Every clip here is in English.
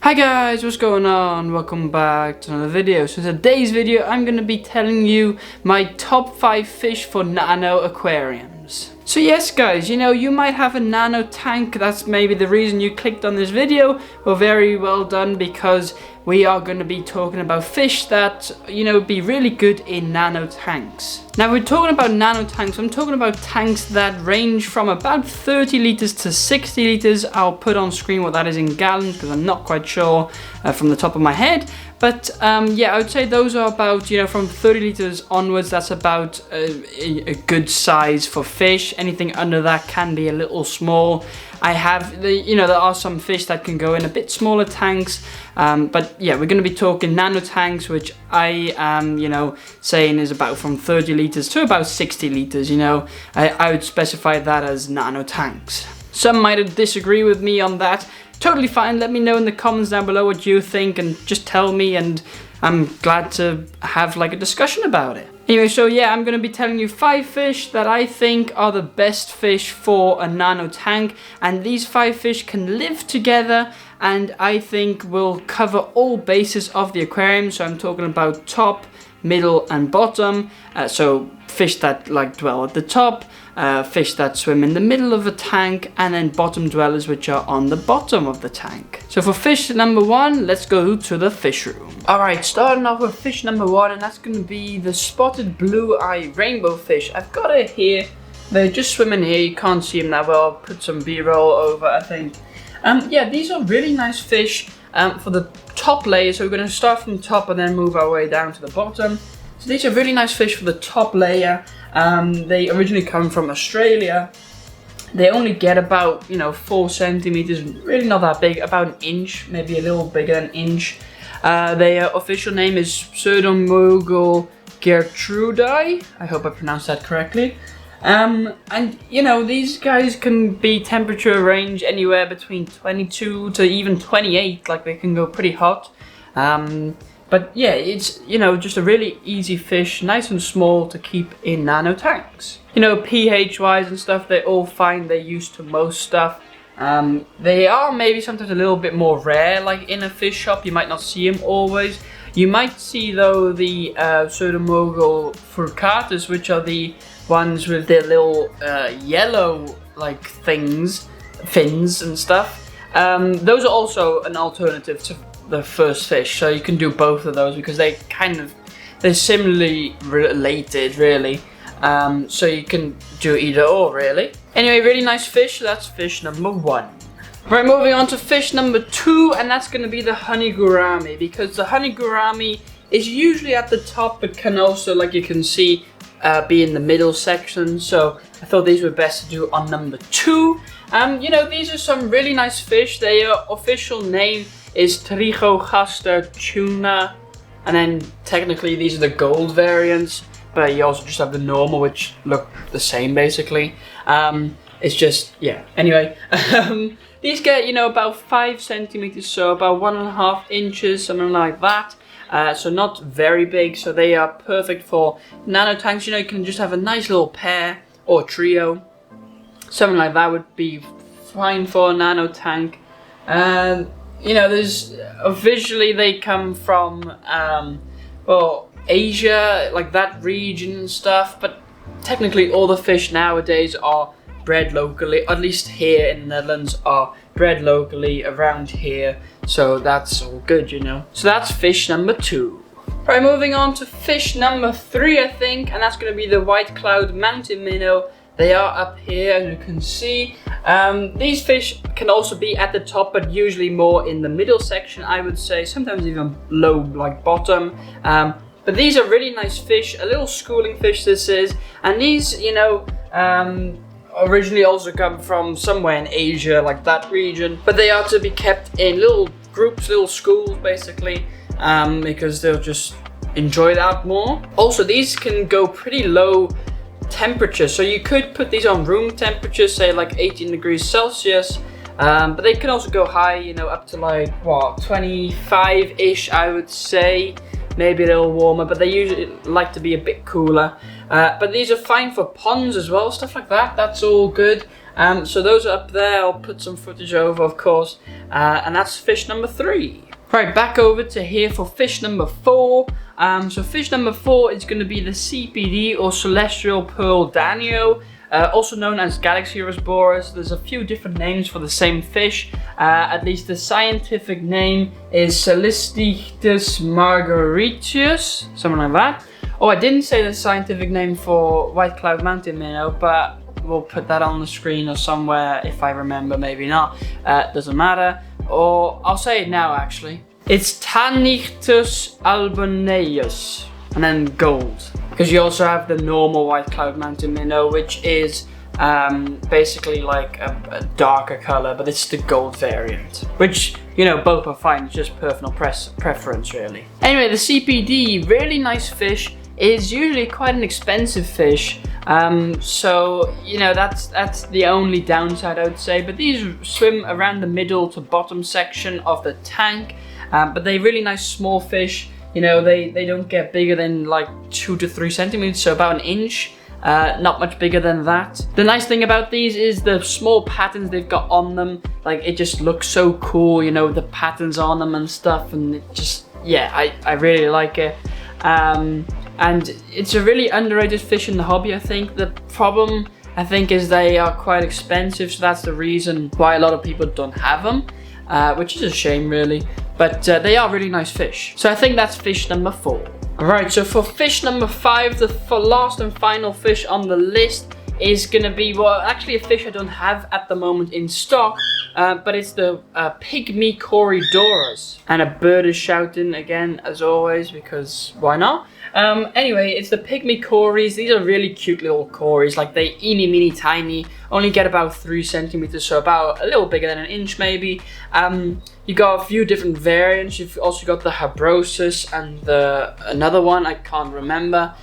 Hi guys, what's going on? Welcome back to another video. So today's video I'm going to be telling you my top 5 fish for nano aquariums. So yes guys, you might have a nano tank. That's maybe the reason you clicked on this video. Well, very well done, because we are going to be talking about fish that, be really good in nano tanks. Now we're talking about nano tanks. I'm talking about tanks that range from about 30 liters to 60 liters. I'll put on screen what that is in gallons because I'm not quite sure from the top of my head. But yeah, I would say those are about, from 30 liters onwards. That's about a good size for fish. Anything under that can be a little small. I have there are some fish that can go in a bit smaller tanks, but yeah, we're going to be talking nano tanks, which I am saying is about from 30 liters to about 60 liters. I would specify that as nano tanks. Some might disagree with me on that. Totally fine. Let me know in the comments down below what you think, and just tell me, and I'm glad to have like a discussion about it. Anyway, so yeah, I'm going to be telling you 5 fish that I think are the best fish for a nano tank, and these 5 fish can live together, and I think will cover all bases of the aquarium. So I'm talking about top, middle and bottom. So fish that dwell at the top, fish that swim in the middle of a tank, and then bottom dwellers which are on the bottom of the tank. So for fish number 1, let's go to the fish room. Alright, starting off with fish number 1, and that's going to be the spotted blue-eye rainbow fish. I've got it here. They're just swimming here. You can't see them that well. I'll put some B-roll over, I think. Yeah, these are really nice fish for the top layer. So we're going to start from the top and then move our way down to the bottom. So these are really nice fish for the top layer. They originally come from Australia. They only get about 4 centimeters, really not that big, about an inch, maybe a little bigger than an inch. Their official name is Pseudomogel gertrudii. I hope I pronounced that correctly. And these guys can be temperature range anywhere between 22 to even 28, like they can go pretty hot. But yeah, it's, just a really easy fish, nice and small to keep in nano tanks. pH wise and stuff, they're all fine, they're used to most stuff. They are maybe sometimes a little bit more rare, like in a fish shop, you might not see them always. You might see though the Pseudomogel furcatus, which are the ones with their little yellow fins and stuff. Those are also an alternative to the first fish, so you can do both of those because they're similarly related, really. So you can do either or, really. Anyway, really nice fish. That's fish number 1. Right, moving on to fish number 2, and that's going to be the honey Gurami, because the honey Gurami is usually at the top, but can also, like you can see, be in the middle section. So I thought these were best to do on number 2. These are some really nice fish. Their official name is Trichogaster tuna, and then technically these are the gold variants, but you also just have the normal, which look the same basically. It's just, yeah, anyway. These get, about 5 centimeters, so about 1.5 inches, something like that. So not very big, so they are perfect for nano tanks. You can just have a nice little pair or trio. Something like that would be fine for a nano tank. There's visually they come from Asia, like that region and stuff, but technically all the fish nowadays are bred locally, at least here in the Netherlands, are bred locally around here, so that's all good, So that's fish number 2. Right, moving on to fish number 3, I think, and that's going to be the white cloud mountain minnow. They are up here, as you can see. These fish can also be at the top, but usually more in the middle section, I would say. Sometimes even low, like bottom. But these are really nice fish. A little schooling fish this is. And these, originally also come from somewhere in Asia, like that region. But they are to be kept in little groups, little schools, basically. Because they'll just enjoy that more. Also, these can go pretty low temperature, so you could put these on room temperature, say like 18 degrees Celsius, but they can also go high, up to like 25-ish, I would say, maybe a little warmer, but they usually like to be a bit cooler. But these are fine for ponds as well, stuff like that. That's all good. So those are up there. I'll put some footage over, of course, and that's fish number 3. Right, back over to here for fish number 4. So fish number 4 is going to be the CPD or Celestial Pearl Danio, also known as Galaxy Boris. There's a few different names for the same fish. At least the scientific name is Celestichthys margaritius, something like that. Oh, I didn't say the scientific name for White Cloud Mountain minnow, but we'll put that on the screen or somewhere if I remember, maybe not. Doesn't matter. Or I'll say it now actually. It's Tanichthys alboneus, and then gold. Because you also have the normal White Cloud Mountain minnow, which is basically like a darker color, but it's the gold variant. Which, you know, both are fine, it's just personal preference really. Anyway, the CPD, really nice fish, is usually quite an expensive fish. So, you know, that's the only downside I would say, but these swim around the middle to bottom section of the tank, but they're really nice small fish. You know, they don't get bigger than like 2 to 3 centimeters, so about an inch, not much bigger than that. The nice thing about these is the small patterns they've got on them, like it just looks so cool, you know, the patterns on them and stuff, and it just, yeah, I really like it. And it's a really underrated fish in the hobby, I think. The problem, I think, is they are quite expensive, so that's the reason why a lot of people don't have them, which is a shame, really. But they are really nice fish. So I think that's fish number 4. Alright, so for fish number 5, the last and final fish on the list is gonna be, well, actually a fish I don't have at the moment in stock, but it's the Pygmy Cory. And a bird is shouting again, as always, because why not? Anyway, it's the Pygmy Corys. These are really cute little Corys, like they eeny meeny tiny, only get about 3 centimeters, so about a little bigger than an inch maybe. You got a few different variants. You've also got the Habrosus and another one I can't remember.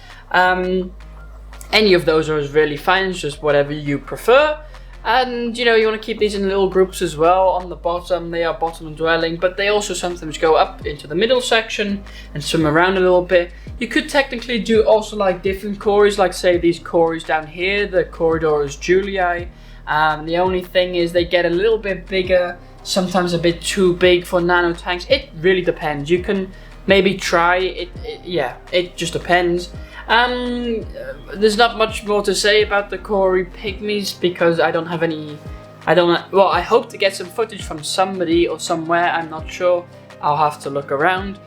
Any of those are really fine, it's just whatever you prefer. And you know, you want to keep these in little groups as well. On the bottom, they are bottom dwelling, but they also sometimes go up into the middle section and swim around a little bit. You could technically do also like different Corys, like say these Corys down here, the Corridorus Julii. The only thing is they get a little bit bigger, sometimes a bit too big for nano tanks. It really depends. You can maybe try it, yeah, it just depends. There's not much more to say about the Cory Pygmies because I don't have any, well, I hope to get some footage from somebody or somewhere, I'm not sure. I'll have to look around.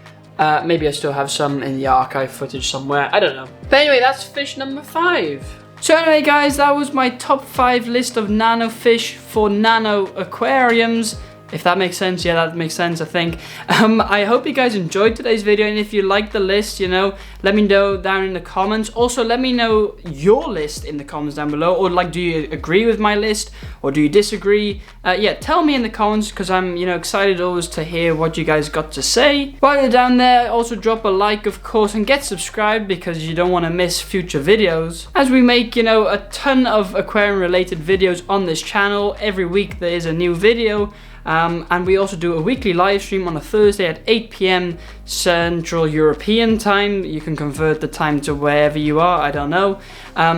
Maybe I still have some in the archive footage somewhere, I don't know. But anyway, that's fish number 5. So anyway guys, that was my top 5 list of nano fish for nano aquariums. If that makes sense, yeah, that makes sense, I think. I hope you guys enjoyed today's video, and if you liked the list, you know, let me know down in the comments. Also, let me know your list in the comments down below, or like, do you agree with my list, or do you disagree? Yeah, tell me in the comments, because I'm, you know, excited always to hear what you guys got to say. While you're down there, also drop a like, of course, and get subscribed, because you don't want to miss future videos. As we make, you know, a ton of aquarium-related videos on this channel. Every week there is a new video. And we also do a weekly live stream on a Thursday at 8 PM Central European time. You can convert the time to wherever you are, I don't know.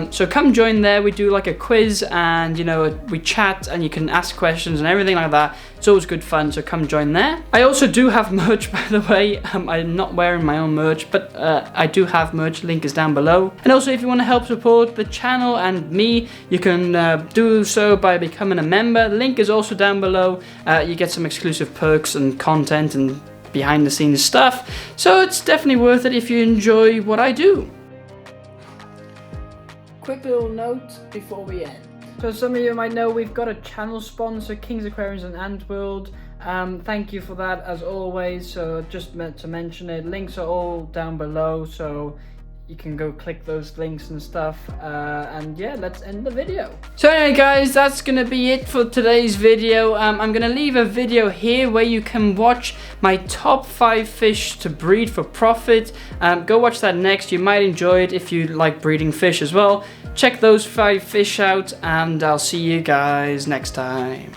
So come join there. We do like a quiz, and you know, we chat, and you can ask questions and everything like that. It's always good fun, so come join there. I also do have merch, by the way. I'm not wearing my own merch, but I do have merch, link is down below. And also, if you want to help support the channel and me, you can do so by becoming a member. Link is also down below. You get some exclusive perks and content and behind the scenes stuff, so it's definitely worth it if you enjoy what I do. Quick little note before we end. So some of you might know we've got a channel sponsor, King's Aquariums and Antworld. Thank you for that as always. So just meant to mention it. Links are all down below, so you can go click those links and stuff. And yeah, let's end the video. So anyway guys, that's gonna be it for today's video. I'm gonna leave a video here where you can watch my top 5 fish to breed for profit. Go watch that next. You might enjoy it if you like breeding fish as well. Check those 5 fish out, and I'll see you guys next time.